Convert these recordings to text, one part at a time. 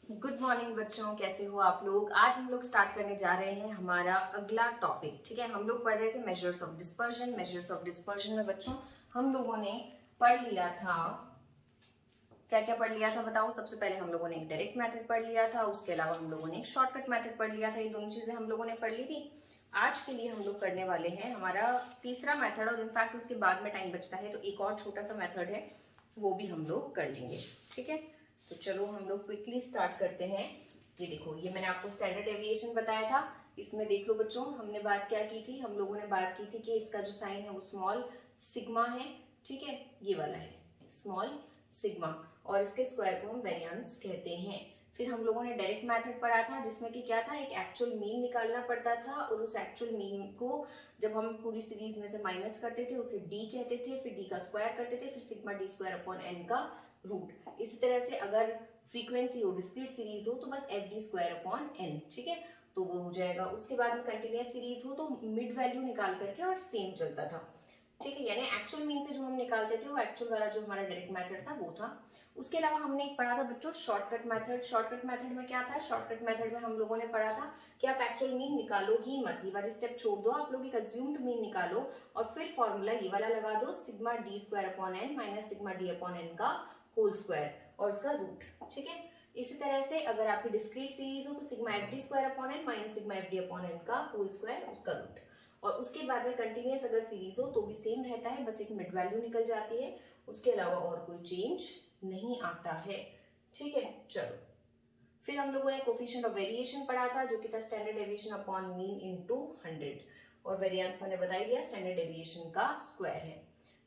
Good morning बच्चों, कैसे हो आप लोग। आज हम लोग स्टार्ट करने जा रहे हैं हमारा अगला टॉपिक। ठीक है, हम लोग पढ़ रहे थे measures of dispersion. Measures of dispersion में बच्चों हम लोगों ने पढ़ लिया था, क्या क्या पढ़ लिया था बताओ। सबसे पहले हम लोगों ने एक डायरेक्ट मेथड पढ़ लिया था, उसके अलावा हम लोगों ने एक शॉर्टकट मेथड पढ़ लिया था। ये दोनों चीजें हम लोगों ने पढ़ ली थी। आज के लिए हम लोग करने वाले हैं हमारा तीसरा मेथड, और इनफैक्ट उसके बाद में टाइम बचता है तो एक और छोटा सा मेथड है, वो भी हम लोग कर लेंगे। ठीक है, तो चलो हम लोग क्विकली स्टार्ट करते हैं। ये देखो, ये मैंने आपको स्टैंडर्ड डेविएशन बताया था। इसमें देख लो बच्चों, हमने बात क्या की थी। हम लोगों ने बात की थी कि इसका जो साइन है वो स्मॉल सिग्मा है। ठीक है, ये वाला है स्मॉल सिग्मा, और इसके स्क्वायर को हम वेरिएंस कहते हैं। फिर हम लोगों ने डायरेक्ट मेथड पढ़ा था, जिसमें कि क्या था, एक एक्चुअल मीन निकालना पड़ता था, और उस एक्चुअल मीन को जब हम पूरी सीरीज में से माइनस करते थे उसे डी कहते थे, फिर डी का स्क्वायर करते थे, फिर sigma D square upon N का रूट। इसी तरह से अगर फ्रीक्वेंसी हो, डिस्क्रीट सीरीज हो, तो बस F D square upon N. ठीक है, तो वो हो जाएगा। उसके बाद में कंटिन्यूअस सीरीज हो तो मिड वैल्यू निकाल करके और सेम चलता था। ठीक है, यानी एक्चुअल मीन से जो हम निकालते थे वो एक्चुअल वाला जो हमारा डायरेक्ट मेथड था वो था। उसके अलावा हमने एक पढ़ा था बच्चों शॉर्टकट मेथड। शॉर्टकट मेथड में क्या था, शॉर्टकट मेथड में हम लोगों ने पढ़ा था कि आप एक्चुअल मीन निकालो ही मत, ये वाली स्टेप छोड़ दो, आप लोग एक अज्यूम्ड मीन निकालो और फिर फॉर्मूला ये वाला लगा दो, sigma D square upon N minus sigma D upon N का होल स्क्वायर और उसका रूट। ठीक है, इसी तरह से अगर आपकी डिस्क्रीट सीरीज हो तो sigma F D square upon N minus sigma F D upon N का होल स्क्वायर उसका रूट। और उसके बाद में कंटिन्यूअस अगर सीरीज हो तो भी सेम रहता है, बस एक मिड वैल्यू निकल जाती है, उसके अलावा और कोई चेंज नहीं आता है। ठीक है, चलो फिर हम लोगों ने कोफिशिएंट ऑफ वेरिएशन पढ़ा था, जो कि था standard deviation upon mean into 100, और वेरिएंस मैंने बता ही दिया स्टैंडर्ड डेविएशन का स्क्वायर है।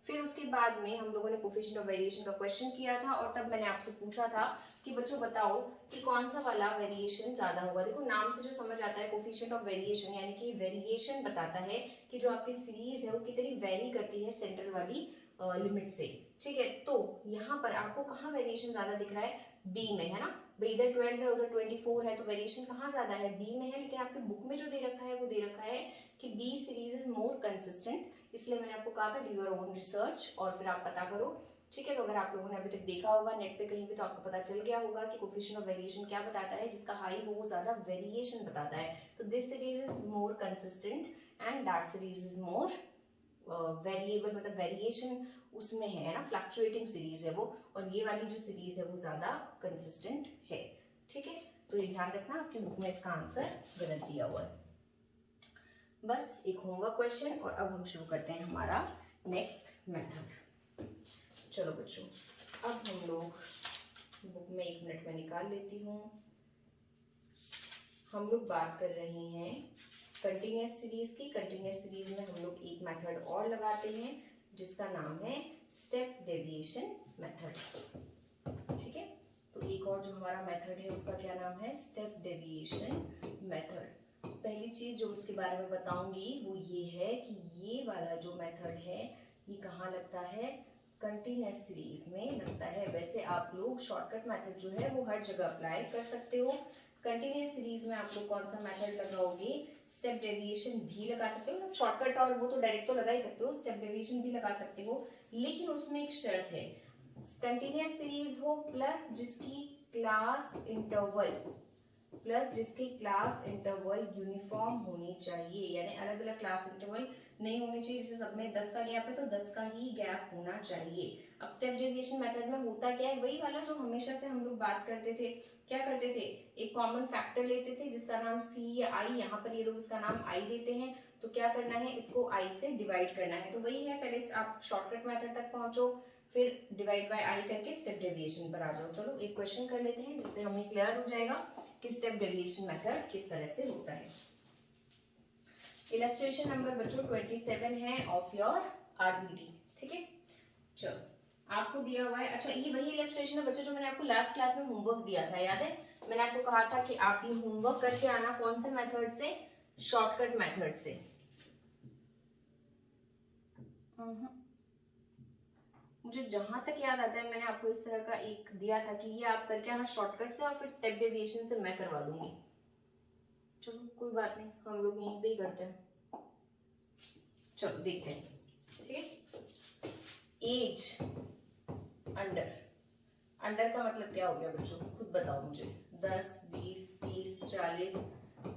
फिर उसके बाद में हम लोगों ने कोफिशिएंट ऑफ वेरिएशन का क्वेश्चन किया था, और तब मैंने आपसे पूछा था कि बच्चों बताओ कि कौन सा वाला वेरिएशन ज्यादा होगा। देखो नाम से जो समझ आता है कोफिशिएंट ऑफ वेरिएशन, यानी कि वेरिएशन बताता है कि जो आपकी सीरीज है वो कितनी वेरी करती है सेंट्रल वाली लिमिट से। ठीक है, तो यहाँ पर आपको कहाँ वेरिएशन ज्यादा दिख रहा है, बी में है ना। भाई इधर 12 है उधर 24 है, तो वेरिएशन कहाँ ज्यादा है, बी में है। लेकिन आपके बुक में जो दे रखा है वो दे रखा है कि B series is more consistent, इसलिए मैंने आपको कहा था डू योर ओन रिसर्च और फिर आप पता करो। ठीक है, तो अगर आप लोगों ने अभी तक देखा होगा नेट पे कहीं भी तो आपको पता चल गया होगा कि कोफिशिएंट ऑफ वेरिएशन क्या बताता है, जिसका हाई हो वो ज्यादा वेरिएशन बताता है। तो this series is more consistent and that series is more variable, मतलब वेरिएशन उसमें है ना, फ्लक्चुएटिंग सीरीज है वो, और ये वाली जो सीरीज है वो ज्यादा कंसिस्टेंट है। ठीक है, तो ये ध्यान रखना आपकी बुक में इसका आंसर गलत दिया हुआ है। बस एक होमवर्क क्वेश्चन, और अब हम शुरू करते हैं हमारा नेक्स्ट मेथड। चलो बच्चों, अब हम लोग बुक में 1 मिनट में निकाल लेती हूँ। हम लोग बात कर रहे हैं कंटिन्यूअस सीरीज की। कंटिन्यूअस सीरीज में हम लोग एक मेथड और लगाते हैं जिसका नाम है स्टेप डेविएशन मेथड। ठीक है, तो एक और जो हमारा मेथड है उसका क्या नाम है, स्टेप डेविएशन मेथड। पहली चीज जो इसके बारे में बताऊंगी वो ये है कि ये वाला जो मेथड है ये कहाँ लगता है, कंटिन्यूअस सीरीज में लगता है। वैसे आप लोग शॉर्टकट मेथड जो है वो हर जगह अप्लाई कर सकते हो। कंटिन्यूअस सीरीज में आप लोग कौन सा मेथड लगाओगे, स्टेप डेविएशन भी लगा सकते हो, मतलब शॉर्टकट और वो तो डायरेक्ट तो लगा ही सकते हो, स्टेप डेविएशन भी लगा सकते हो, लेकिन उसमें एक शर्त है, कंटिन्यूअस सीरीज हो प्लस जिसकी क्लास इंटरवल यूनिफॉर्म होनी चाहिए, यानी अलग अलग क्लास इंटरवल नहीं होनी चाहिए। जैसे सब में 10 का गैप है तो 10 का ही गैप होना चाहिए। अब स्टेप डेविएशन मेथड में होता क्या है, वही वाला जो हमेशा से हम लोग बात करते थे। क्या करते थे, एक कॉमन फैक्टर लेते थे जिसका नाम सी या आई, यहाँ पर ये लोग इसका नाम आई देते हैं, तो क्या करना है, इसको आई से डिवाइड करना है। तो वही है, पहले आप शॉर्टकट मेथड तक पहुंचो, फिर डिवाइड बाय आई करके स्टेप डेविएशन पर आ जाओ। चलो एक क्वेश्चन कर लेते हैं जिससे हमें क्लियर हो जाएगा कि स्टेप डेविएशन मेथड किस तरह से होता है। इलस्ट्रेशन नंबर बच्चों 27 है ऑफ योर आरबीडी। ठीक है, चलो आपको दिया हुआ है, अच्छा ये वही इलस्ट्रेशन है बच्चों जो मैंने आपको लास्ट क्लास में होमवर्क दिया था, याद है। मैंने आपको कहा था कि आप ये होमवर्क करके आना कौन से मेथड से, शॉर्टकट मेथड से। मुझे जहां तक याद आता है मैंने आपको इस तरह का एक दिया था कि ये आप करके आना शॉर्टकट से, और फिर स्टेप डेविएशन से मैं करवा दूंगी। चलो कोई बात नहीं, हम लोग यहीं पे ही करते हैं। चलो देखते हैं। ठीक है, एज अंडर, अंडर का मतलब क्या हो गया बच्चों, खुद बताओ मुझे, 10, 20, 30, 40,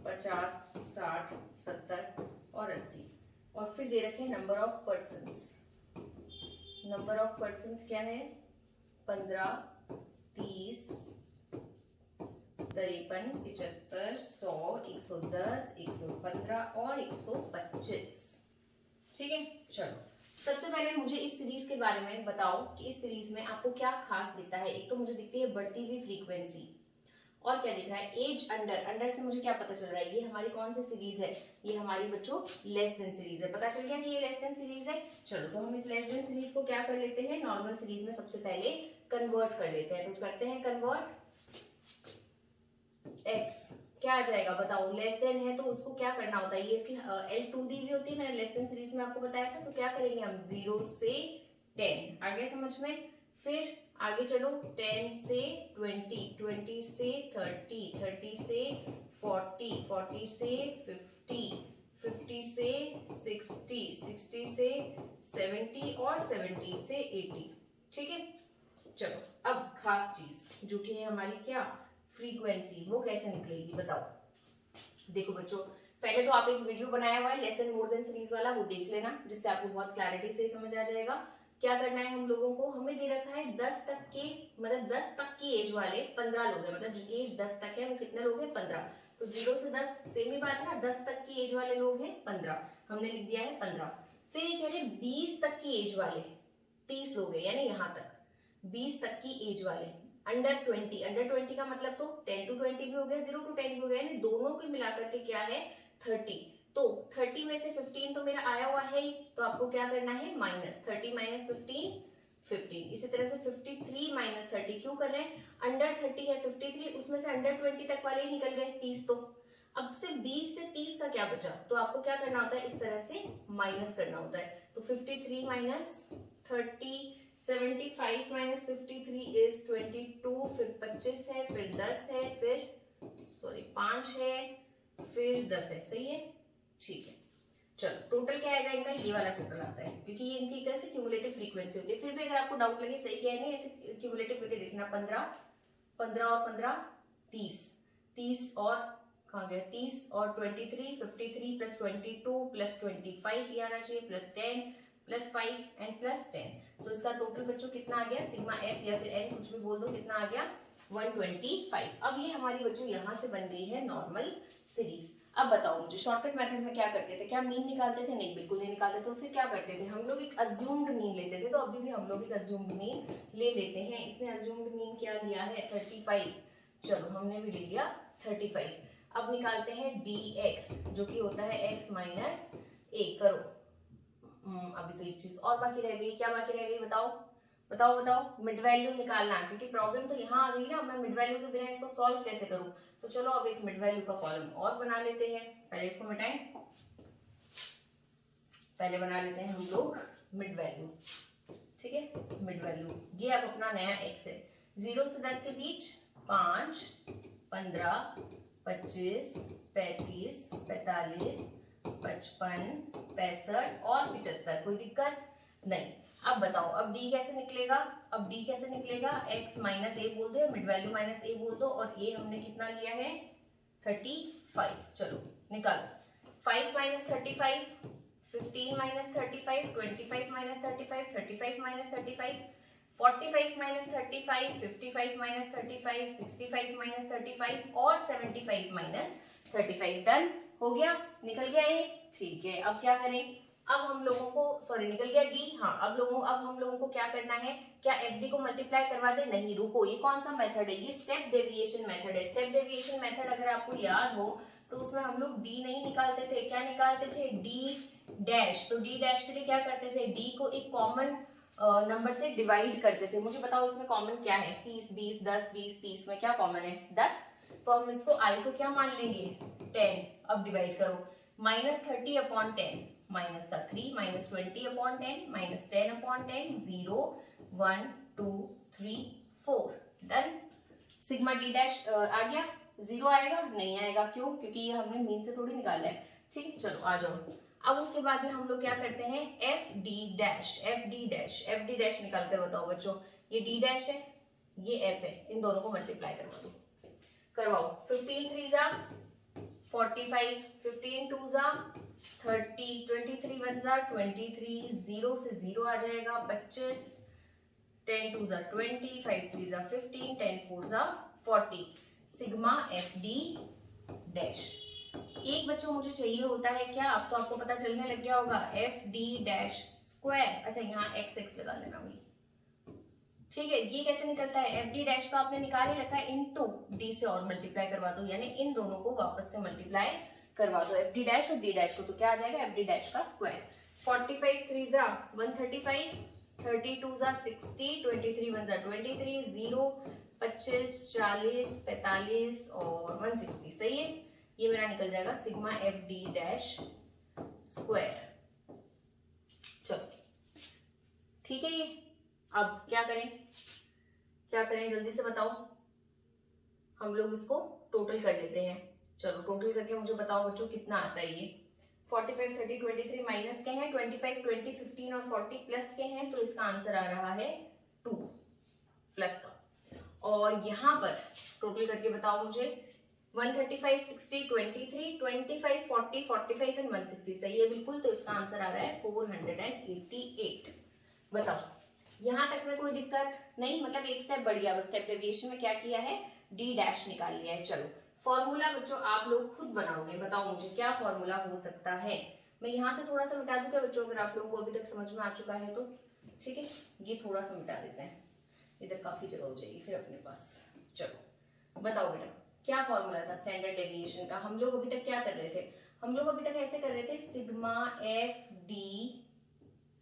50, 60, 70 और 80। और फिर दे रखे हैं number of persons. Number of persons क्या है? 15, 30, 53, 75, 100, 110, 115 और 125। ठीक है, चलो सबसे पहले मुझे इस सीरीज के बारे में बताओ कि इस सीरीज में आपको क्या खास दिखता है। एक तो मुझे दिखती है बढ़ती हुई फ्रीक्वेंसी, और क्या दिख रहा है? As under. अंडर से मुझे क्या पता चल रहा है? ये हमारी कौन सी सीरीज है? ये हमारी बच्चों लेस देन सीरीज है। पता चल गया कि ये लेस देन सीरीज है। चलो तो हम इस लेस देन सीरीज को क्या कर लेते हैं? नॉर्मल सीरीज में सबसे पहले कन्वर्ट कर लेते हैं। तो करते हैं कन्वर्ट। x क्या आ जाएगा बताओ? लेस देन है तो उसको क्या करना होता है? ये इसकी L2 दी हुई होती है, मैंने लेस देन सीरीज में आपको बताया था। तो क्या करेंगे हम? 0 से 10 आ गया समझ में। फिर आगे चलो, 10 से 20, 20 से 30, 30 से 40, 40 से 50, 50 से 60, 60 से 70 और 70 से 80। ठीक है, चलो अब खास चीज जो कि है हमारी क्या? फ्रीक्वेंसी। वो कैसे निकलेगी बताओ? देखो बच्चों, पहले तो आप एक वीडियो बनाया हुआ है less than more than series वाला, वो देख लेना, जिससे आपको बहुत क्लैरिटी से समझ आ जाएगा। क्या करना है हम लोगों को? हमें दे रखा है 10 तक के, मतलब 10 तक की एज वाले 15 लोग हैं, मतलब जिनकी एज 10 तक है वो कितने लोग हैं? 15। तो 0 से 10 सेम ही बात है ना, 10 तक की एज वाले लोग हैं 15, हमने लिख दिया है 15। फिर ये कह रहे 20 तक की एज वाले 30 लोग हैं, यानी यहाँ तक 20 तक की एज वाले। अंडर 20, अंडर 20 का मतलब तो 10 to 20 भी हो गया, 0 to 10 भी हो गया, यानी दोनों को मिलाकर के क्या है? 30। तो 30 में से 15 तो मेरा आया हुआ है ही, तो आपको क्या करना है? Minus 30 minus 15, 15। इसी तरह से 53 माइनस 30 क्यों कर रहे हैं? अंडर 30 है 53, उसमें से अंडर 20 तक वाले ही निकल गए 30। तो अब से 20 से 30 का क्या बचा? तो आपको क्या करना होता है? इस तरह से माइनस करना होता है। तो 53 माइनस 30, 75 माइनस 53 इज 22, फिर 25 है, फिर 10 है, फिर सॉरी 5 है, फिर 10 है। सही है, ठीक है। चलो टोटल क्या आएगा इनका? ये वाला टोटल आता है, क्योंकि ये इनकी एक तरह से क्यूमुलेटिव फ्रीक्वेंसी होती है। फिर भी अगर आपको डाउट लगे सही क्या है नहीं, ऐसे क्यूमुलेटिव करके देखना। 15, 15 और 15 30, 30 और कहाँ गया? 30 और 23, 53 प्लस 22 प्लस 25 ये आना चाहिए, प्लस 10 प्लस 5 एंड प्लस 10। तो इसका टोटल बच्चों कितना आ गया? सिग्मा एफ या फिर एन कुछ भी बोल दो, कितना आ गया? 125। अब ये हमारी बच्चों यहाँ से बन गई है नॉर्मल सीरीज। अब बताओ मुझे, शॉर्टकट मेथड में क्या करते थे? क्या मीन निकालते थे? नहीं, बिल्कुल नहीं निकालते। तो फिर क्या करते थे हम लोग? एक अज्यूम्ड मीन लेते थे। तो अभी भी हम लोग एक अज्यूम्ड मीन ले लेते हैं। इसने अज्यूम्ड मीन क्या लिया है? 35। चलो हमने भी ले लिया 35। अब निकालते हैं dx, जो कि होता है x माइनस a। करो, अभी तो एक चीज और बाकी रह गई। क्या बाकी रह गई बताओ? बताओ बताओ। मिड वैल्यू निकालना है, क्योंकि प्रॉब्लम तो यहाँ आ गई ना, मैं मिड वैल्यू के बिना इसको सॉल्व कैसे करूं? तो चलो अब एक मिड वैल्यू का कॉलम और बना लेते हैं। पहले इसको मिटाएं, पहले बना लेते हैं हम लोग मिड वैल्यू। ठीक है, मिड वैल्यू ये अब अपना नया x है। 0 से 10 के बीच 5, 15, 25, 35, 45, 55, 65 और 75। कोई दिक्कत नहीं। अब बताओ, अब d कैसे निकलेगा? अब d कैसे निकलेगा? x माइनस a बोल दो या मिड वैल्यू माइनस a बोल दो, और a हमने कितना लिया है? 35। चलो निकालो। 5 minus 35, 15 minus 35, 25 minus 35, 35 minus 35, 45 minus 35, 55 minus 35, 65 minus 35 और 75 माइनस 35। डन हो गया, निकल गया ये। ठीक है, अब क्या करें? अब हम लोगों को, सॉरी निकल गया डी। हाँ, अब हम लोगों को क्या करना है? क्या एफडी को मल्टीप्लाई करवा दे? नहीं, रुको, ये कौन सा मेथड है? ये स्टेप डेविएशन मेथड है। स्टेप डेविएशन मेथड अगर आपको याद हो तो उसमें हम लोग डी नहीं निकालते थे। क्या निकालते थे? D dash. तो डी डैश के लिए क्या करते थे? डी को एक कॉमन नंबर से डिवाइड करते थे। मुझे बताओ इसमें कॉमन क्या है? 30, 20, 10, 20, 30 में क्या कॉमन है? 10। तो हम इसको i को क्या मान लेंगे? 10। अब डिवाइड करो, माइनस 30 अपॉन 10, माइनस का 3, minus 20 upon 10, minus 10 upon 10, 0, 1, 2, 3, 4। Done. Sigma D dash आ गया। 0 आएगा? नहीं आएगा। क्यों? क्योंकि ये हमने मीन से थोड़ी निकाला है। ठीक है, चलो आ जाओ। अब उसके बाद में हम लोग क्या करते हैं? F D dash, F D dash, F D dash निकाल कर बताओ बच्चों। ये डी डैश है, ये एफ है, इन दोनों को मल्टीप्लाई करवा दो। करवाओ। 15 3 जा 45, 15 2 जा 30, 23 1 जा 23, 0 से 0 आ जाएगा 25, 10 2 जा 20, 5 3 जा 15, 10 4 जा 40। Sigma F D dash. एक बच्चों मुझे चाहिए होता है क्या, अब तो आपको पता चलने लग गया होगा, एफ डी डैश स्क्वायर। अच्छा यहाँ एक्स एक्स लगा लेना भाई, ठीक है। ये कैसे निकलता है, एफ डी डैश तो आपने निकाल ही रखा है, इनटू डी से और मल्टीप्लाई करवा दो, यानी इन दोनों को वापस से मल्टीप्लाई करवा दो, एफ डी डैश और डी डैश को, तो क्या आ जाएगा एफ डी डैश का स्क्वायर। 45 3 जा 135, 30 2 जा 60, 23 1 जा 23, 0 25 40 45 और 160, सही है। ये मेरा निकल जाएगा sigma F D dash square. चलो ठीक है। ये अब क्या करें जल्दी से बताओ। हम लोग इसको टोटल कर लेते हैं। चलो टोटल करके मुझे बताओ बच्चों कितना आता है ये। 45 30 23 माइनस के हैं, 25 20 15 और 40 प्लस के हैं, तो इसका आंसर आ रहा है 2 प्लस का। और यहाँ पर टोटल करके बताओ मुझे, 135 60 23 25 40 45 एंड 160, सही है बिल्कुल, तो इसका आंसर आ रहा है 488। बताओ यहाँ तक में कोई दिक्कत नहीं, मतलब एक स्टेप बढ़ गया, बस स्टेप डेविएशन में क्या किया है, डी डैश निकाल लिया है। चलो फॉर्मूला बच्चों आप लोग खुद बनाओगे, बताओ मुझे क्या फॉर्मूला हो सकता है। मैं यहाँ से थोड़ा सा मिटा दूं क्या बच्चों, अगर आप लोगों को अभी तक समझ में आ चुका है तो, ठीक है। ये थोड़ा सा मिटा देते हैं, इधर काफी जगह हो जाएगी फिर अपने पास। चलो बताओ बेटा क्या फॉर्मूला था स्टैंडर्ड डेविएशन का। हम लोग अभी तक क्या कर रहे थे, हम लोग अभी तक ऐसे कर रहे थे, sigma F D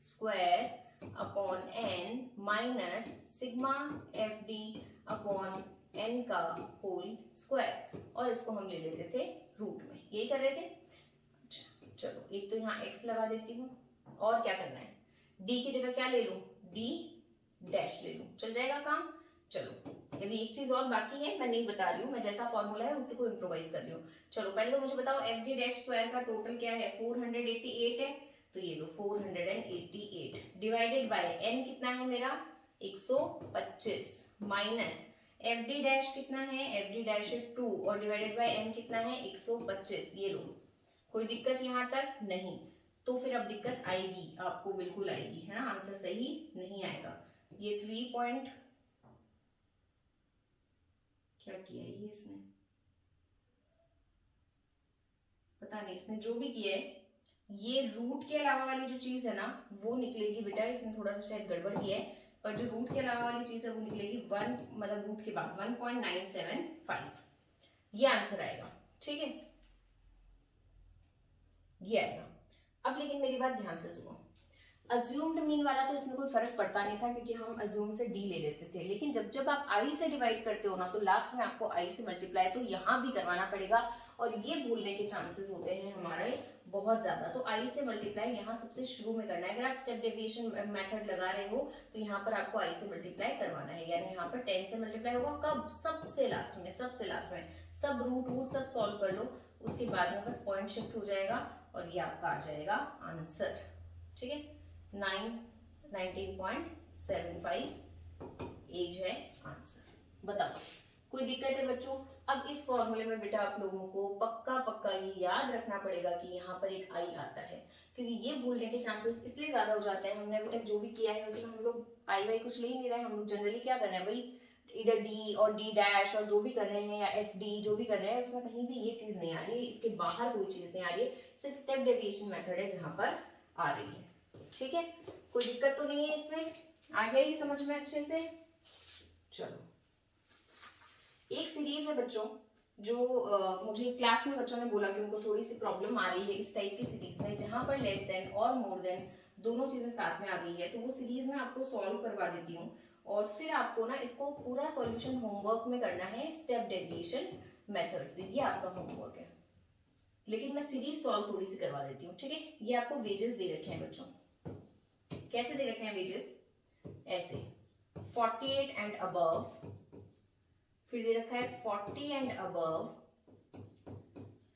square upon N minus sigma F D upon N का होल स्क्वायर, और इसको हम ले लेते थे रूट में, यही कर रहे थे। अच्छा चलो एक तो यहाँ x लगा देती हूँ, और क्या करना है, d की जगह क्या ले लूं, d डैश ले लूं, चल जाएगा काम। चलो अभी एक चीज और बाकी है, मैं नहीं बता रही हूँ, मैं जैसा फॉर्मूला है उसी को इम्प्रोवाइज कर रही हूँ। चलो पहले तो मुझे बताओ एफ डी डैश स्क्वायर का टोटल क्या है, 488 है, तो ये लो 488 डिवाइडेड बाय n कितना है मेरा 125 माइनस एफ डी डैश कितना है, एफ डी डैश है 2 और डिवाइडेड बाय n कितना है 125, ये लो। कोई दिक्कत यहाँ तक नहीं, तो फिर अब दिक्कत आएगी, आपको बिल्कुल आएगी, है ना, आंसर सही नहीं आएगा। ये 3 पॉइंट क्या किया है ये इसने, पता नहीं इसने जो भी किया है, ये रूट के अलावा वाली जो चीज है ना वो निकलेगी बेटा, इसने थोड़ा सा शायद गड़बड़ किया है, पर जो रूट के अलावा वाली चीज है वो निकलेगी 1, मतलब रूट के बाद 1.975, ये आंसर आएगा, ठीक है, ये आएगा। अब लेकिन मेरी बात ध्यान से सुनो, अज्यूम्ड मीन वाला तो इसमें कोई फर्क पड़ता नहीं था, क्योंकि हम अज्यूम से डी ले लेते थे, लेकिन जब जब आप आई से डिवाइड करते हो ना, तो लास्ट में आपको आई से मल्टीप्लाई तो यहाँ भी करवाना पड़ेगा, और ये भूलने के चांसेस होते हैं हमारे बहुत ज्यादा, तो आई से मल्टीप्लाई यहाँ सबसे शुरू में करना है। अगर आप स्टेप डेविएशन मेथड लगा रहे हो तो यहाँ पर आपको आई से मल्टीप्लाई करवाना है, यानी यहाँ पर 10 से मल्टीप्लाई होगा, कब, सबसे लास्ट में, सब रूट सब सॉल्व कर लो, उसके बाद में बस पॉइंट शिफ्ट हो जाएगा और ये आपका आ जाएगा आंसर, ठीक है। 19.75 एज है आंसर। बताओ कोई दिक्कत है बच्चों। अब इस फॉर्मूले में बेटा आप लोगों को पक्का ये याद रखना पड़ेगा कि यहाँ पर एक आई आता है, क्योंकि ये भूलने के चांसेस इसलिए ज्यादा हो जाते हैं। हमने अभी तक जो भी किया है उसमें हम लोग आई वाई कुछ ले ही नहीं रहे, हम लोग जनरली क्या कर रहे हैं भाई, इधर डी और डी डैश और जो भी कर रहे हैं, या एफ डी जो भी कर रहे हैं, उसमें कहीं भी ये चीज नहीं आ रही है, इसके बाहर कोई चीज नहीं आ रही है, सिर्फ स्टेप डेविएशन मेथड है जहां पर आ रही है, ठीक है। कोई दिक्कत तो नहीं है इसमें, आ गया ये समझ में अच्छे से। चलो एक सीरीज है बच्चों जो मुझे क्लास में बच्चों ने बोला कि उनको थोड़ी सी प्रॉब्लम आ रही है इस टाइप की सीरीज में, जहां पर लेस देन और मोर देन दोनों चीजें साथ में आ गई है, तो वो सीरीज में आपको सॉल्व करवा देती हूँ, और फिर आपको ना इसको पूरा सॉल्यूशन होमवर्क में करना है स्टेप डेविएशन मेथड से, ये आपका होमवर्क है, लेकिन मैं सीरीज सॉल्व थोड़ी सी करवा देती हूँ, ठीक है। ये आपको वेजेस दे रखे हैं बच्चों, कैसे दे रखे हैं वेजेस, ऐसे 48 एंड अबव, फिर दे रखा है 40 एंड अबव,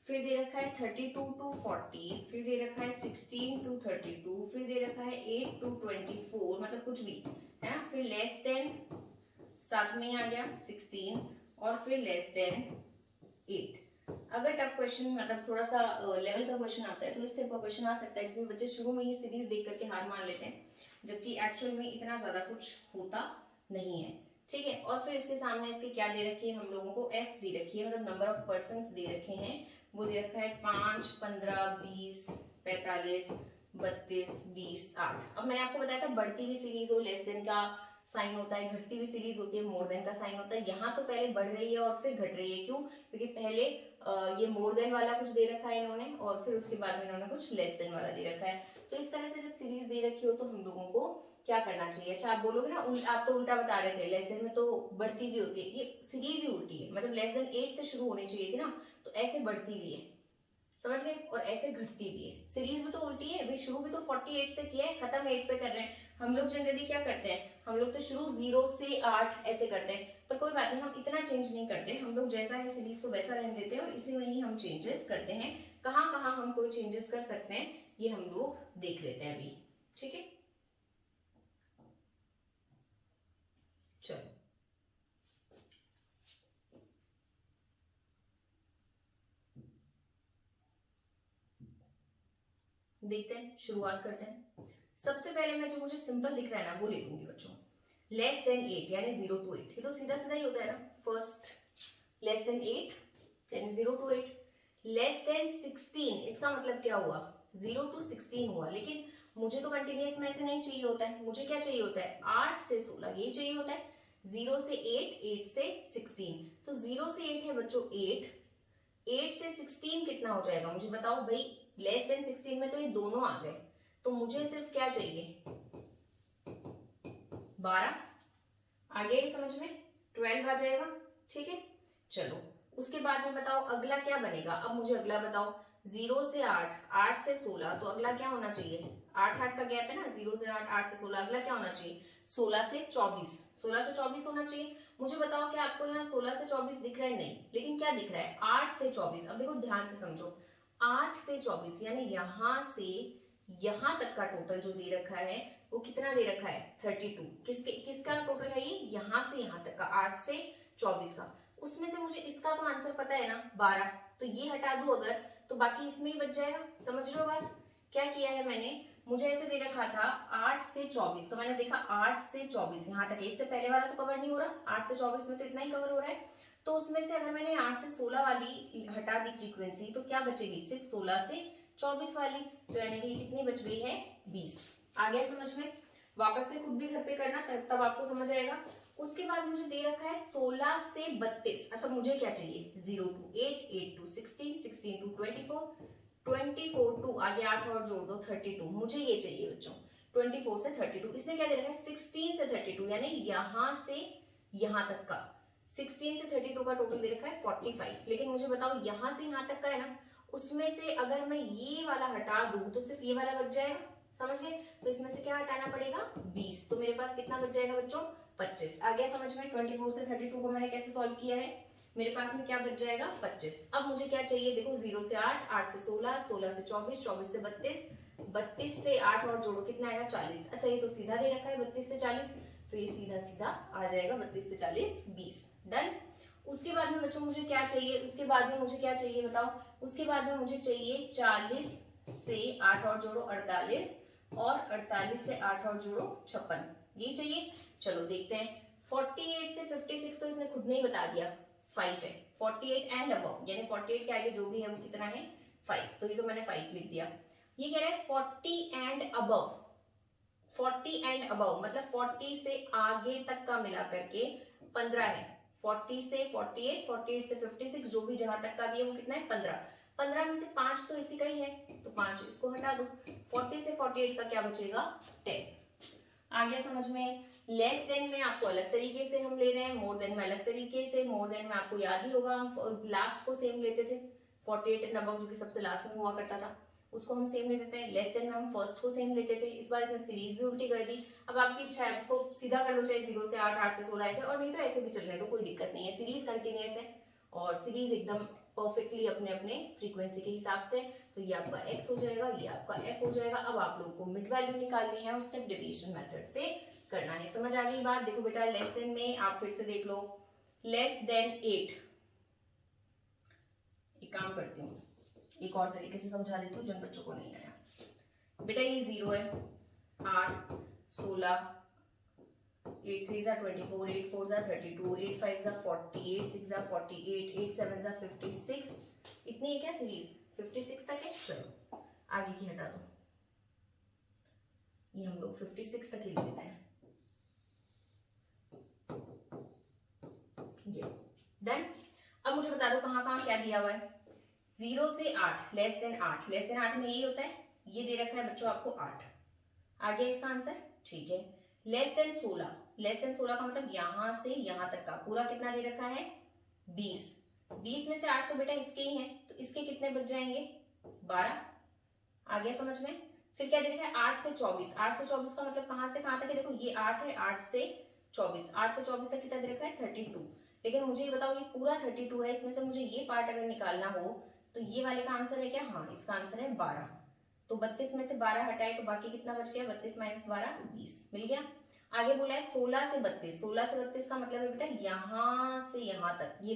फिर दे रखा है 32 to 40, फिर दे रखा है 16 to 32, फिर दे रखा है 8 to 24, मतलब कुछ भी है, फिर लेस देन साथ में आ गया 16, और फिर लेस देन 8। अगर टफ क्वेश्चन मतलब थोड़ा सा लेवल का क्वेश्चन आता है तो इस टाइप का क्वेश्चन आ सकता है जिसमें बच्चे शुरू में ही सीरीज देख करके हार मान लेते हैं, जबकि एक्चुअल में इतना ज्यादा कुछ होता नहीं है। ठीक है, और फिर इसके सामने इसके क्या दे रखी है हम लोगों को, एफ दे रखी है, मतलब नंबर ऑफ पर्सन दे रखे हैं। वो दे रखा है 5, 15, 20, 45, 32, 20, 8। अब मैंने आपको बताया था बढ़ती हुई सीरीज हो लेस देन का साइन होता है, घटती हुई सीरीज होती है मोर देन का साइन होता है। यहाँ तो पहले बढ़ रही है और फिर घट रही है, क्यों? क्योंकि पहले ये मोर देन वाला कुछ दे रखा है इन्होंने और फिर उसके बाद में इन्होंने कुछ लेस देन वाला दे रखा है। तो इस तरह से जब सीरीज दे रखी हो तो हम लोगों को क्या करना चाहिए? अच्छा, आप बोलोगे ना आप तो उल्टा बता रहे थे, लेस देन में तो बढ़ती भी होती है, ये सीरीज ही उल्टी है। मतलब लेस देन 8 से शुरू होनी चाहिए थी ना, तो ऐसे बढ़ती भी है, समझ गए, और ऐसे घटती भी है। सीरीज भी तो उल्टी है भाई, शुरू भी तो 48 से किया है, खत्म 8 पे कर रहे हैं। हम लोग जनरली क्या करते हैं, हम लोग तो शुरू 0 से 8 ऐसे करते हैं, पर कोई बात नहीं, हम इतना चेंज नहीं करते। हम लोग जैसा है सीरीज को वैसा रहने देते हैं और इसी में ही हम चेंजेस करते हैं। कहाँ कहाँ हम कोई चेंजेस कर सकते हैं ये हम लोग देख लेते हैं अभी। ठीक है, चलो देखते हैं, शुरुआत करते हैं। सबसे पहले मैं जो मुझे सिंपल दिख रहा है ना वो ले लूंगी बच्चों, लेस देन 8 यानी 0 to 8। ये तो सीधा सीधा ही होता है ना। फर्स्ट लेस देन 8 यानी 0 to 8। लेस देन 16 इसका मतलब क्या हुआ, 0 to 16 हुआ। लेकिन मुझे तो कंटिन्यूअस में ऐसे नहीं चाहिए होता है, मुझे क्या चाहिए होता है, 8 से 16 ये चाहिए होता है। 0 से 8, 8 से 16, तो 0 से 8 है बच्चों 8, 8 से 16 कितना हो जाएगा मुझे बताओ भाई। लेस देन 16 में तो ये दोनों आ गए, तो मुझे सिर्फ क्या चाहिए, 12 आ गया ये समझ में, 12 आ जाएगा। ठीक है, चलो उसके बाद में बताओ अगला क्या बनेगा। अब मुझे अगला बताओ, 0 से 8, 8 से 16, तो अगला क्या होना चाहिए, 8 8 का गैप है ना, 0 से 8, 8 से 16, अगला क्या होना चाहिए, 16 से 24, 16 से 24 होना चाहिए। मुझे बताओ क्या आपको यहाँ 16 से 24 दिख रहा है, नहीं, लेकिन क्या दिख रहा है, 8 से 24। अब देखो ध्यान से समझो, 8 से 24 यानी यहां से यहां तक का टोटल जो दे रखा है वो कितना दे रखा है, 32। किसका टोटल है ये, यहां से यहां तक का 8 से 24 का। उसमें से मुझे इसका तो आंसर पता है ना 12, तो ये हटा दूं अगर, तो बाकी इसमें ही बच जाएगा। समझ लो बात, क्या किया है मैंने, मुझे ऐसे दे रखा था 8 से 24, तो मैंने देखा 8 से 24 यहाँ तक है, इससे पहले वाला तो कवर नहीं हो रहा, 8 से 24 में तो इतना ही कवर हो रहा है। तो उसमें से अगर मैंने 8 से 16 वाली हटा दी फ्रीक्वेंसी, तो क्या बचेगी, सिर्फ 16 से 24 वाली, तो यानी कि कितनी बच गई है, 20। आ गया समझ में? वापस से खुद भी घर पे करना, तब आपको समझ आएगा। उसके बाद मुझे दे रखा है 16 से 32। अच्छा मुझे क्या चाहिए, 0 to 8, 8 to 16, 16 to 24, 24 टू आगे 8 और जोड़ दो 32, मुझे ये चाहिए बच्चों, 24 से 32। इसने क्या दे रखा है, 16 से 32 यानी यहां से यहां तक का, 16 से 32 का टोटल दे रखा है 45। लेकिन मुझे बताओ यहां से यहां तक का है ना, उसमें से अगर मैं ये वाला हटा दूं तो सिर्फ ये वाला बच जाएगा, समझ गए? तो इसमें से क्या हटाना पड़ेगा, 20, तो मेरे पास कितना बच जाएगा बच्चों, 25। आ गया समझ में? 24 से 32 को मैंने कैसे सॉल्व किया है, मेरे पास में क्या बच जाएगा, 25। अब मुझे क्या चाहिए, देखो 0 से 8, 8 से 16, 16 से 24, 24 से 32, 32 से 8 और जोड़ो कितना आएगा, 40। अच्छा ये तो सीधा दे रखा है 32 से 40, तो ये सीधा सीधा आ जाएगा 32 से 40, 20। डन। उसके बाद में बच्चों मुझे क्या चाहिए, उसके बाद में मुझे क्या चाहिए बताओ, उसके बाद में मुझे चाहिए 40 से 8 और जोड़ो 48, और 48 से 8 और जोड़ो 56, ये चाहिए। चलो देखते हैं, 48 से 56 तो इसने खुद ने ही बता दिया 5 है, 48 एंड अबव यानी 48 के आगे जो भी है वो कितना है, 5, तो ये तो मैंने 5 लिख दिया। ये कह रहा है 40 एंड अबव, 40 एंड अबव मतलब 40 से आगे तक का मिला करके 15 है। 40 से 48, 48 से 56 जो भी जहां तक का भी है वो कितना है, 15। 15 में से 5 तो इसी का ही है, तो 5 इसको हटा दो। 40 से 48 का क्या बचेगा, 10। आ गया समझ में? लेस देन में आपको अलग तरीके से हम ले रहे हैं, मोर देन में अलग तरीके से। मोर देन में आपको याद ही होगा हम लास्ट को सेम लेते थे, 48 एंड अबव जो कि सबसे लास्ट में हुआ करता था उसको हम सेम ले लेते हैं। लेस देन में हम फर्स्ट को सेम लेते थे, इस बार इसने सीरीज भी उल्टी कर दी। अब आपकी इच्छा है इसको सीधा कर लो, चाहे 0 से 8, 8 से 16 ऐसे, और नहीं तो ऐसे भी चलने दो, कोई दिक्कत नहीं है। सीरीज कंटिन्यूअस है और सीरीज एकदम परफेक्टली अपने अपने फ्रीक्वेंसी के हिसाब से। तो ये आपका x हो जाएगा, ये आपका f हो जाएगा। अब आप लोगों को मिड वैल्यू निकालनी है और स्टेप डेविएशन मेथड से करना है। समझ आ गई बात? देखो बेटा लेस देन में आप फिर से देख लो, लेस देन 8 काम करती हूँ, एक और तरीके से समझा देती हूँ जिन बच्चों को नहीं आया। बेटा ये 0 है, 8, 16, 8 3 जा 24, 8 4 जा 32, 8 5 जा 40, 8 6 जा 48, 8 7 जा 56। इतनी है क्या सीरीज? 56 तक है। चलो आगे की हटा दो, ये हम लोग 56 तक ही ले लेते हैं। ये देन अब मुझे बता दो कहाँ कहाँ क्या दिया हुआ है। 0 से 8 लेस देन 8, लेस देन 8 में यही होता है, ये दे रखा है बच्चों आपको 8। आगे इसका आंसर ठीक है। लेस देन 16, लेस देन 16 का मतलब यहां से यहां तक का पूरा कितना दे रखा है? 20। 20 में से 8 तो बेटा इसके ही हैं, तो इसके कितने बच जाएंगे? 12। आ गया समझ में? फिर क्या दे रखा है? 8 से 24, 8 से 24 का मतलब कहां से कहां तक है? देखो ये 8 है, 8 से 24, 8 से 24 तक कितना दे रखा है? 32। लेकिन मुझे ये बताओ ये पूरा 32 है, इसमें से मुझे ये पार्ट अगर निकालना हो तो ये वाले का आंसर है क्या? हाँ, इसका आंसर है 12। तो 32 में से 12 हटाए तो बाकी कितना बच गया? 32 माइनस 12, 20 मिल गया। आगे बोला है 16 से 32, 16 से 32 का मतलब है बेटा यहां से यहां तक ये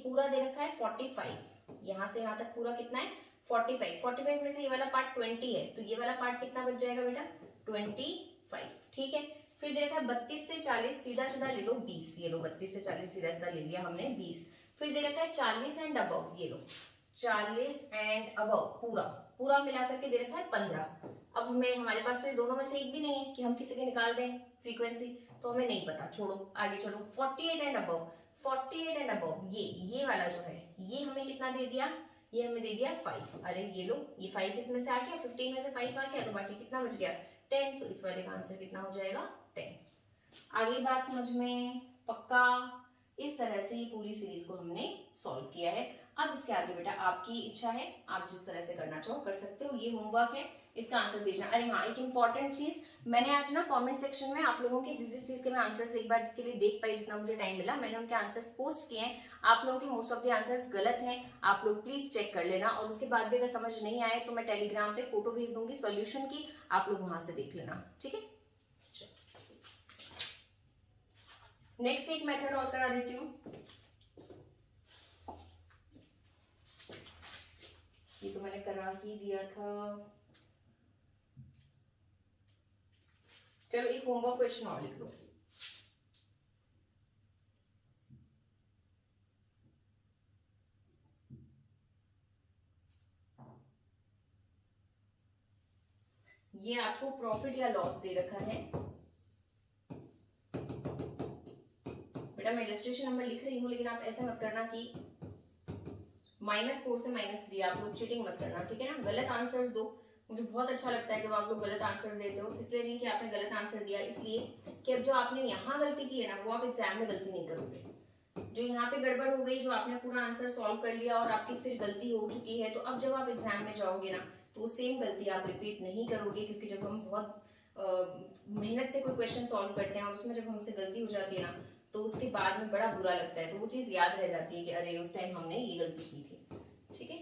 पूरा दे रखा है 45। यहां से यहां तक पूरा कितना है? 45। 45 में से ये वाला पार्ट 20 है, तो ये वाला पार्ट कितना बच जाएगा बेटा? 25। ठीक है। फिर दे रखा है 32 से 40, सीधा सीधा ले लो 20। ये लो 32 से 40 सीधा सीधा ले लिया हमने 20। फिर दे रखा है 40 एंड अबव, ये लो 40 एंड अबव पूरा मिलाकर के दे रखा है 15। अब हमारे पास तो ये दोनों में से एक भी नहीं है कि हम किसी के निकाल दें फ्रीक्वेंसी, तो हमें नहीं पता, छोड़ो आगे चलो। 48 एंड अबव, 48 एंड अबव ये वाला जो है ये हमें कितना दे दिया? ये हमें दे दिया 5। अरे ये लो, ये 5 इसमें से आ गया, 15 में से 5 आ गया, तो बाकी कितना बच गया? 10। तो इस वाले का आंसर कितना हो जाएगा? 10। आगे बात समझ में? पक्का? इस तरह से ये पूरी सीरीज को हमने सॉल्व किया है। अब इसके आगे बेटा आपकी इच्छा है, आप जिस तरह से करना चाहो कर सकते हो। ये होमवर्क है, इसका आंसर भेजना। अरे हाँ, एक इंपॉर्टेंट चीज, मैंने आज ना कमेंट सेक्शन में आप लोगों के जिस चीज के मैं आंसर्स एक बार के लिए देख पाई, जितना मुझे टाइम मिला मैंने उनके आंसर्स पोस्ट किए हैं। आप लोगों के मोस्ट ऑफ द आंसर्स गलत हैं, आप लोग प्लीज चेक कर लेना। और उसके बाद भी अगर समझ नहीं आए तो मैं टेलीग्राम पे फोटो भेज दूंगी सोल्यूशन की, आप लोग वहां से देख लेना। ठीक है, नेक्स्ट एक मेथड और करा देती हूँ। ये तो मैंने करा ही दिया था। चलो एक होमवर्क क्वेश्चन और लिख लो। ये आपको प्रॉफिट या लॉस दे रखा है बेटा। मैं इलस्ट्रेशन नंबर लिख रही हूँ, लेकिन आप ऐसा मत करना कि -4 से -3, आप लोग चीटिंग मत करना, ठीक है ना। गलत आंसर्स दो, मुझे बहुत अच्छा लगता है जब आप लोग गलत आंसर देते हो। इसलिए नहीं कि आपने गलत आंसर दिया, इसलिए कि अब जो आपने यहाँ गलती की है ना, वो आप एग्जाम में गलती नहीं करोगे। जो यहाँ पे गड़बड़ हो गई, जो आपने पूरा आंसर सॉल्व कर लिया और आपकी फिर गलती हो चुकी है, तो अब जब आप एग्जाम में जाओगे ना तो सेम गलती आप रिपीट नहीं करोगे। क्योंकि जब हम बहुत मेहनत से कोई क्वेश्चन सॉल्व करते हैं और उसमें जब हमसे गलती हो जाती है ना, तो उसके बाद में बड़ा बुरा लगता है। तो वो चीज याद रह जाती है कि अरे उस टाइम हमने ये गलती की थी। ठीक है,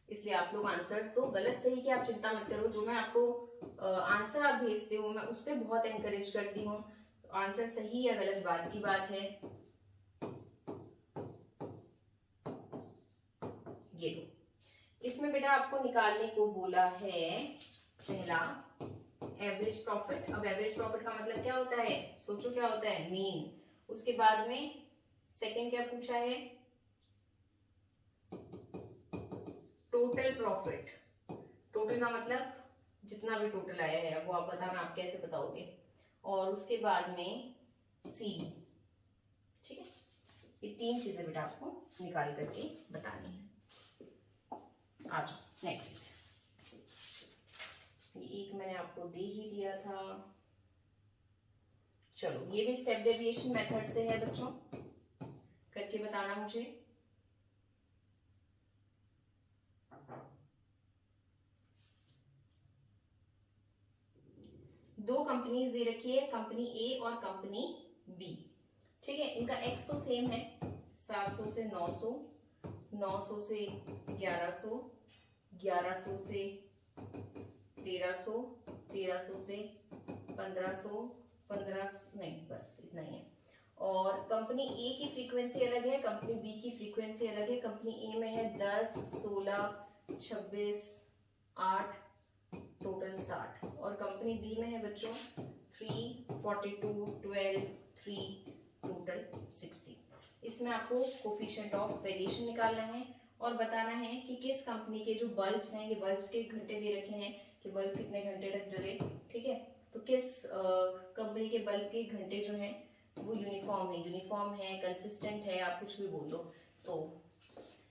इसलिए आप लोग आंसर्स तो गलत सही की आप चिंता मत करो। जो मैं आपको आंसर आप भेजते हो, मैं उस पर बहुत एनकरेज करती हूँ। आंसर सही या गलत बात की बात है। ये लो, इसमें बेटा आपको निकालने को बोला है पहला एवरेज प्रॉफिट। अब एवरेज प्रॉफिट का मतलब क्या होता है? सोचो क्या होता है? मीन। उसके बाद में सेकंड क्या पूछा है? Total profit. टोटल का मतलब जितना भी टोटल आया है, वो आप बताना आप कैसे बताओगे। और उसके बाद में सीबी। ठीक है, ये 3 चीजें बेटा आपको निकाल करके बतानी है। आज नेक्स्ट, एक मैंने आपको दे ही दिया था। चलो ये भी स्टेप डेविएशन मेथड से है बच्चों, करके बताना मुझे। दो कंपनीज दे रखी है, कंपनी ए और कंपनी बी। ठीक है, इनका एक्स तो सेम है, 700 से 900, 900 से 1100, 1100 से 1300, 1300 से 1500, 1500 नहीं, बस इतना ही है। और कंपनी ए की फ्रीक्वेंसी अलग है, कंपनी बी की फ्रीक्वेंसी अलग है। कंपनी ए में है 10, 16, 26, 8, टोटल 60, और कंपनी बी में है बच्चों 3, 42, 12, 3, टोटल 60। इसमें आपको कोफिशिएंट ऑफ वेरिएशन निकालना है और बताना है कि किस कंपनी के जो बल्ब्स हैं, ये बल्ब्स के घंटे दे रखे हैं कि बल्ब कितने घंटे तक जले, ठीक है। तो किस कंपनी के बल्ब के घंटे जो हैं वो यूनिफॉर्म है, कंसिस्टेंट है, आप कुछ भी बोल दो, तो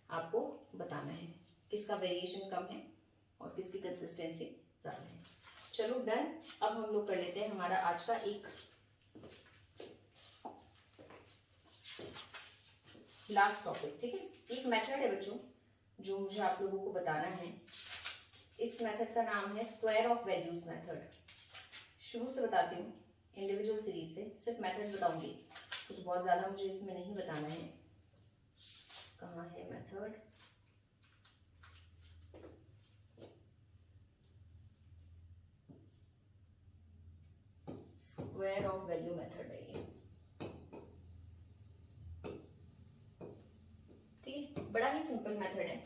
आपको बताना है किसका वेरिएशन कम है और किसकी कंसिस्टेंसी ज्यादा है। चलो डन। अब हम लोग कर लेते हैं हमारा आज का एक लास्ट टॉपिक, ठीक है। एक मेथड है बच्चों जो मुझे आप लोगों को बताना है। इस मेथड का नाम है स्क्वायर ऑफ वैल्यूज मेथड। शुरू से बताती हूँ, इंडिविजुअल सीरीज से सिर्फ मेथड बताऊंगी, कुछ बहुत ज्यादा मुझे इसमें नहीं बताना है। कहाँ है method? Square of value method है ये, ठीक है। बड़ा ही सिंपल मेथड है।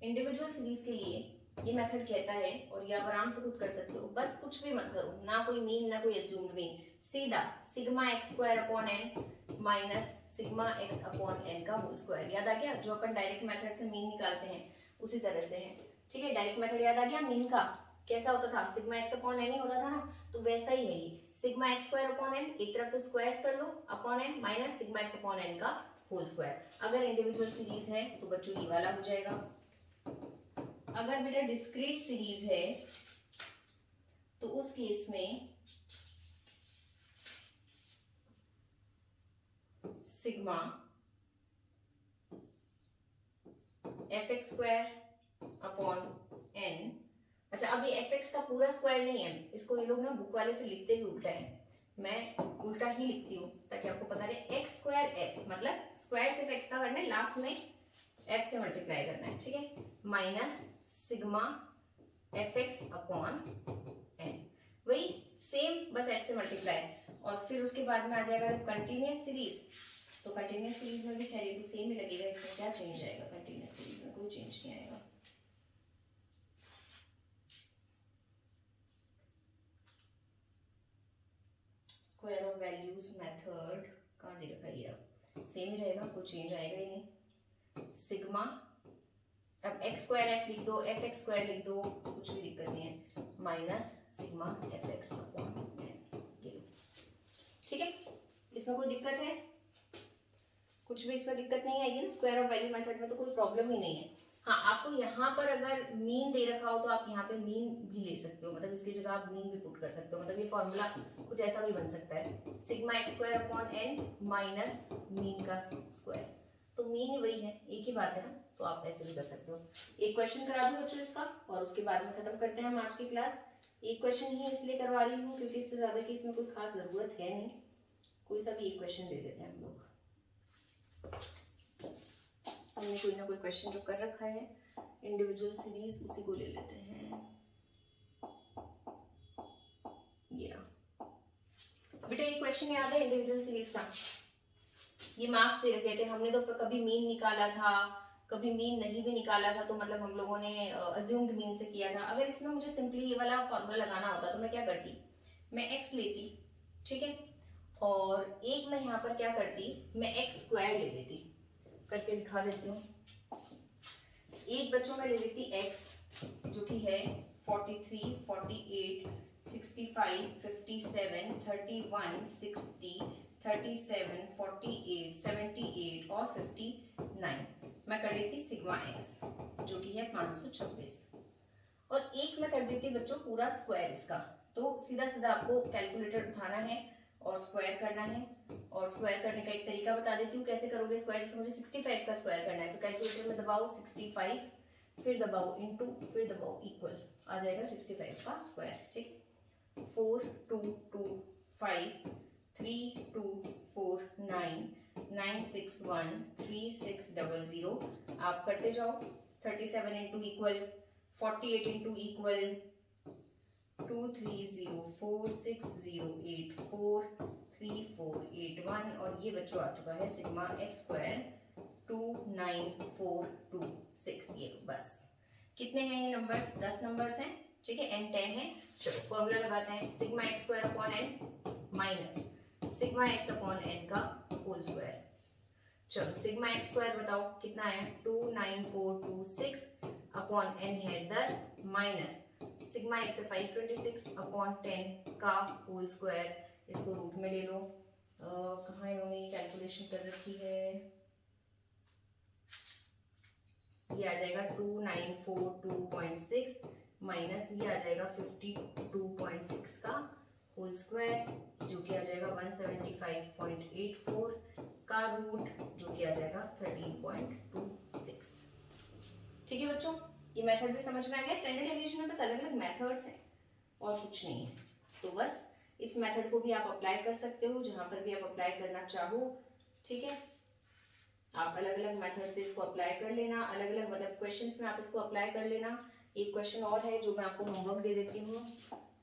इंडिविजुअल सीरीज के लिए ये मेथड कहता है, और ये आप आराम से खुद कर सकते हो, बस कुछ भी मत करो, ना कोई मीन ना कोई एज्यूम्ड मीन, सीधा sigma X square upon N minus sigma X upon N का होल स्क्वायर। याद आ गया? जो अपन डायरेक्ट मेथड से मीन निकालते हैं उसी तरह से है, ठीक है। डायरेक्ट मेथड याद आ गया? मीन का कैसा होता था? सिग्मा एक्स अपॉन एन ही होता था ना, तो वैसा ही है ये। Sigma X square upon N, एक तरफ तो स्क्वायर कर लो, upon N minus sigma X upon N का होल स्क्वायर। अगर इंडिविजुअल सीरीज है तो बच्चों ये वाला हो जाएगा। अगर बेटा डिस्क्रीट सीरीज है तो उस केस में sigma F X square upon N. अच्छा, अब ये एफ एक्स का पूरा स्क्वायर नहीं है, इसको ये लोग ना बुक वाले फिर लिखते भी उल्टा है, मैं उल्टा ही लिखती हूँ ताकि आपको पता रहे। एक्स स्क्वायर एफ मतलब स्क्वायर सिर्फ एक्स का करना है, लास्ट में एफ से मल्टीप्लाई करना है, ठीक है। Minus sigma F X upon N, वही सेम, बस एफ से मल्टीप्लाई। और फिर उसके बाद में आ जाएगा कंटिन्यूअस सीरीज, तो कंटिन्यूअस सीरीज में भी खैर ये तो सेम ही लगेगा, इसमें क्या चेंज आएगा? कंटिन्यूअस सीरीज में कोई चेंज नहीं आएगा। स्क्वायर ऑफ वैल्यूज मेथड कहाँ दे रखा है? ये सेम ही रहेगा, कोई चेंज आएगा ही नहीं। सिग्मा, अब एक्स स्क्वायर एफ लिख दो, एफ एक्स स्क्वायर लिख दो, कुछ भी दिक्कत नहीं है, minus sigma F X upon N, ये लो, ठीक है। इसमें कोई दिक्कत है? कुछ भी इसमें दिक्कत नहीं आएगी ना, स्क्वायर ऑफ वैल्यू मेथड में तो कोई प्रॉब्लम ही नहीं है। हाँ, आपको यहाँ पर अगर मीन दे रखा हो तो आप यहाँ पे मीन भी ले सकते हो, मतलब इसकी जगह आप मीन भी पुट कर सकते हो, मतलब ये फॉर्मूला कुछ ऐसा भी बन सकता है, sigma X square upon N minus mean का स्क्वायर, तो मीन ही वही है, एक ही बात है ना, तो आप ऐसे भी कर सकते हो। एक क्वेश्चन करा दो बच्चों इसका और उसके बाद में खत्म करते हैं हम आज की क्लास। एक क्वेश्चन ही इसलिए करवा रही हूँ क्योंकि इससे ज्यादा की इसमें कोई खास जरूरत है नहीं, कोई सा भी एक क्वेश्चन ले लेते हैं हम लोग। हमने कोई ना कोई क्वेश्चन जो कर रखा है इंडिविजुअल सीरीज, उसी को ले लेते हैं। ये बेटा ये क्वेश्चन याद है इंडिविजुअल सीरीज का? ये मार्क्स दे रखे थे, हमने तो कभी मीन निकाला था, कभी मीन नहीं भी निकाला था, तो मतलब हम लोगों ने अज्यूम्ड मीन से किया था। अगर इसमें मुझे सिंपली ये वाला फॉर्मूला लगाना होता तो मैं क्या करती? मैं एक्स लेती, ठीक है, और एक मैं यहाँ पर क्या करती, मैं एक्स स्क्वायर ले लेती, करके दिखा देती हूँ। एक बच्चों में ले लेती एक्स जो कि है 43, 48, 65, 57, 31, 60, 37, 48, 78 और 59। मैं कर लेती सिग्मा एक्स जो कि है 526, और एक मैं कर देती बच्चों पूरा स्क्वायर इसका। तो सीधा सीधा आपको कैलकुलेटर उठाना है और स्क्वायर करना है, और स्क्वायर करने का एक तरीका बता देती हूँ कैसे करोगे स्क्वायर। जैसे मुझे 65 का स्क्वायर करना है तो कैलकुलेटर में दबाओ 65, फिर दबाओ इनटू, फिर दबाओ इक्वल, आ जाएगा 65 का स्क्वायर, ठीक। 4 2 2 5 3 2 4 9 9 6 1 3 6 0 0, आप करते जाओ। 37 इंटू इक्वल 48 इंटू इक्वल 2 3 0 4 6 0 8 4 3481 और ये बच्चों आ चुका है सिग्मा एक्स स्क्वायर 29426। ये बस कितने हैं ये नंबर्स? 10 नंबर्स हैं, ठीक है, n 10 है। चलो फॉर्मूला लगाते हैं, sigma X square upon n minus sigma X upon n का होल स्क्वायर। चलो सिग्मा एक्स स्क्वायर बताओ कितना है? 29426 अपॉन n है 10 माइनस सिग्मा एक्स है 526 अपॉन 10 का होल स्क्वायर। इसको रूट में ले लो। कहाँ इन्होंने कैलकुलेशन कर रखी है? ये आ जाएगा 2942.6 माइनस ये आ जाएगा 52.6 का होल स्क्वायर जो कि आ जाएगा 175.84 का रूट जो कि आ जाएगा 13.26। ठीक है बच्चों, ये मेथड भी समझ में आ गया। स्टैंडर्ड डेविएशन में बस अलग अलग मेथड्स हैं और कुछ नहीं है। तो बस इस मेथड को भी आप अप्लाई कर सकते हो जहां पर भी आप अप्लाई करना चाहो, ठीक है। आप अलग अलग मेथड से इसको अप्लाई कर लेना, अलग अलग मतलब क्वेश्चंस में आप इसको अप्लाई कर लेना। एक क्वेश्चन और है जो मैं आपको होमवर्क दे देती हूँ,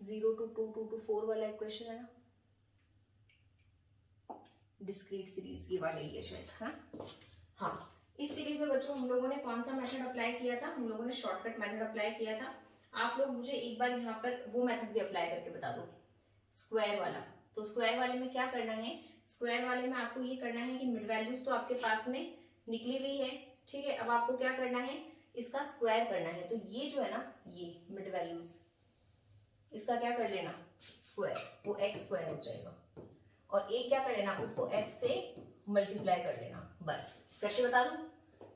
0 to 2 2 to 4 वाला एक क्वेश्चन है ना, डिस्क्रीट सीरीज ये वाले ये शायद। हाँ, इस सीरीज में बच्चों हम लोगों ने कौन सा मेथड अप्लाई किया था? हम लोगों ने शॉर्टकट मेथड अप्लाई किया था। आप लोग मुझे एक बार यहाँ पर वो मेथड भी अप्लाई करके बता दो, स्क्वायर वाला। तो स्क्वायर वाले में क्या करना है? स्क्वायर वाले में आपको ये करना है कि मिड वैल्यूज तो आपके पास में निकली हुई है, ठीक है। अब आपको क्या करना है? इसका स्क्वायर करना है। तो ये जो है ना, ये मिड वैल्यूज, इसका क्या कर लेना? स्क्वायर, वो एक्स स्क्वायर हो जाएगा। और एक क्या कर लेना? उसको f से मल्टीप्लाई कर लेना। बस कैसे बता दूं?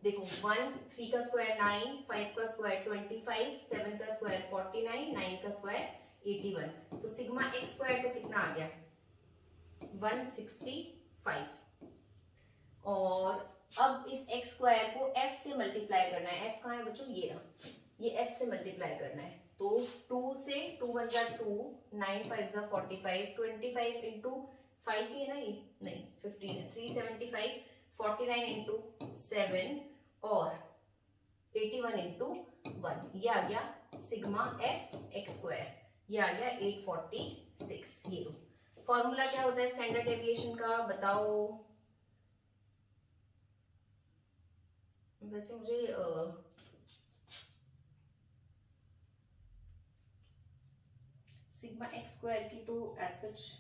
देखो 1 3 का स्क्वायर 9, 5 का स्क्वायर 25, 7 का स्क्वायर 49, 9 का स्क्वायर 81। तो सिग्मा एक्स स्क्वायर तो कितना आ गया? 165। और अब इस एक्स स्क्वायर को f से मल्टीप्लाई करना है। f कहाँ है बच्चों? ये रहा, ये f से मल्टीप्लाई करना है। तो 2 से 2 1 जा 2, 9 5 जा 45, 25 इंटू 5 ही है ना, ये नहीं 15 है, 375, 49 इंटू 7 और 81 इंटू 1, ये आ गया सिग्मा एफ एक्स स्क्वायर, ये आ गया 846। ये फॉर्मूला क्या होता है स्टैंडर्ड डेविएशन का बताओ? वैसे मुझे सिग्मा एक्स स्क्वायर की तो एज सच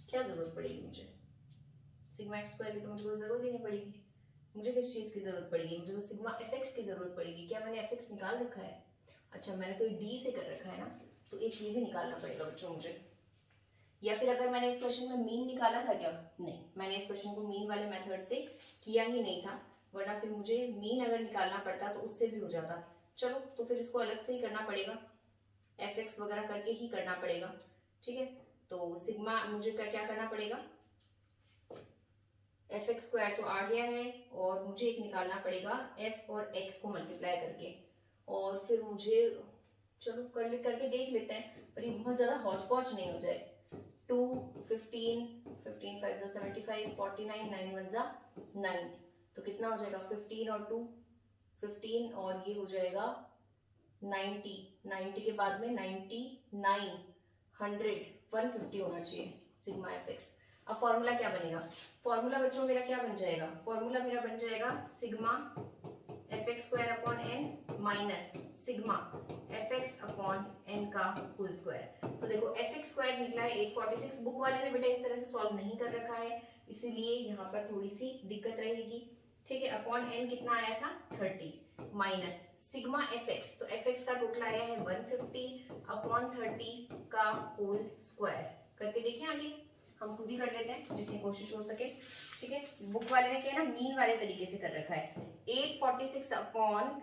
क्या जरूरत पड़ेगी मुझे? सिग्मा एक्स स्क्वायर की तो मुझे कोई जरूरत ही नहीं पड़ेगी। मुझे किस चीज की जरूरत पड़ेगी? मुझे तो सिग्मा एफ एक्स की जरूरत पड़ेगी। क्या मैंने एफ एक्स निकाल रखा है? अच्छा, मैंने तो डी से कर रखा है ना, तो एक ये भी निकालना पड़ेगा बच्चों मुझे। या फिर अगर मैंने इस क्वेश्चन में मीन निकाला था क्या? नहीं, मैंने इस क्वेश्चन को मीन वाले मेथड से किया ही नहीं था, वरना फिर मुझे मीन अगर निकालना पड़ता तो उससे भी हो जाता। चलो, तो फिर इसको अलग से ही करना पड़ेगा, एफ एक्स वगैरह करके ही करना पड़ेगा, ठीक है। तो सिग्मा मुझे क्या करना पड़ेगा? एफ एक्स स्क्वायर तो आ गया है और मुझे एक निकालना पड़ेगा एफ और एक्स को मल्टीप्लाई करके। और फिर मुझे चलो करके देख लेते हैं, पर ये बहुत ज्यादा हौच पौच नहीं हो जाए। 2 15 15 5 जा 75, 49 9 1 जा 9, तो कितना हो जाएगा? 15 और 2 15 और ये हो जाएगा 90, 90 के बाद में 99, 100, 150 होना चाहिए सिग्मा एफ एक्स। अब फॉर्मूला क्या बनेगा? फॉर्मूला बच्चों मेरा क्या बन जाएगा? फॉर्मूला मेरा बन जाएगा sigma F X square upon N minus sigma F X upon N का होल स्क्वायर। तो देखो एफ एक्स स्क्वायर निकला है 846। बुक वाले ने बेटा इस तरह से सॉल्व नहीं कर रखा है, इसीलिए यहाँ पर थोड़ी सी दिक्कत रहेगी, ठीक है। अपॉन एन कितना आया था? 30 माइनस सिग्मा एफ एक्स, तो एफ एक्स का टोटल आया है 150 अपॉन 30 का होल स्क्वायर। करके देखें आगे, हम खुद ही कर लेते हैं जितनी कोशिश हो सके, ठीक है। बुक वाले ने क्या ना मीन वाले तरीके से कर रखा है। 846 अपॉन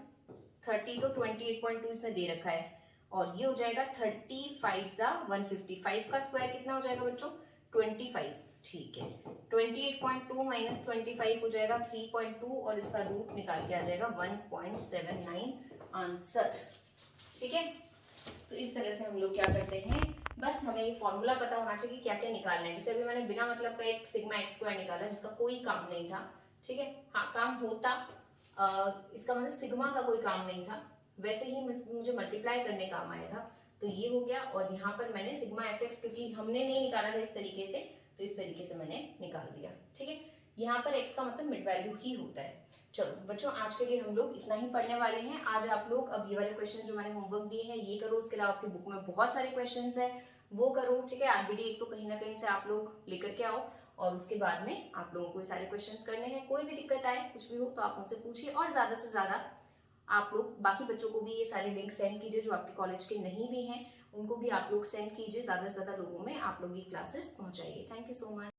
30 तो 28.2 इसने दे रखा है, और ये हो जाएगा 35 जा 155 का स्क्वायर कितना हो जाएगा बच्चों? 25, ठीक है। 28.2 माइनस 25 हो जाएगा 3.2 और इसका रूट निकाल के आ जाएगा 1.79 आंसर, ठीक है। तो इस तरह से हम लोग क्या करते हैं, बस हमें ये फॉर्मूला पता होना चाहिए कि क्या क्या निकालना है। जैसे अभी मैंने बिना मतलब का एक सिग्मा एक्स स्क्वायर निकाला जिसका कोई काम नहीं था, ठीक है। हाँ, काम होता, इसका मतलब सिग्मा का कोई काम नहीं था, वैसे ही मुझे मल्टीप्लाई करने काम आया था। तो ये हो गया। और यहाँ पर मैंने सिग्मा एफ एक्स, क्योंकि हमने नहीं निकाला था इस तरीके से, तो इस तरीके से मैंने निकाल दिया। ठीक है, यहाँ पर एक्स का मतलब मिड वैल्यू ही होता है। चलो बच्चों, आज के लिए हम लोग इतना ही पढ़ने वाले हैं। आज आप लोग अब ये वाले क्वेश्चन जो मैंने होमवर्क दिए हैं ये करो, उसके अलावा आपकी बुक में बहुत सारे क्वेश्चन है वो करो। ठीक है, आरबीडी एक तो कहीं ना कहीं से आप लोग लेकर के आओ, और उसके बाद में आप लोगों को सारे क्वेश्चंस करने हैं। कोई भी दिक्कत आए, कुछ भी हो तो आप मुझसे पूछिए, और ज्यादा से ज्यादा आप लोग बाकी बच्चों को भी ये सारे लिंक सेंड कीजिए, जो आपके कॉलेज के नहीं भी हैं उनको भी आप लोग सेंड कीजिए। ज्यादा से ज्यादा लोगों में आप लोग ये क्लासेस पहुंचाइए। Thank you so much.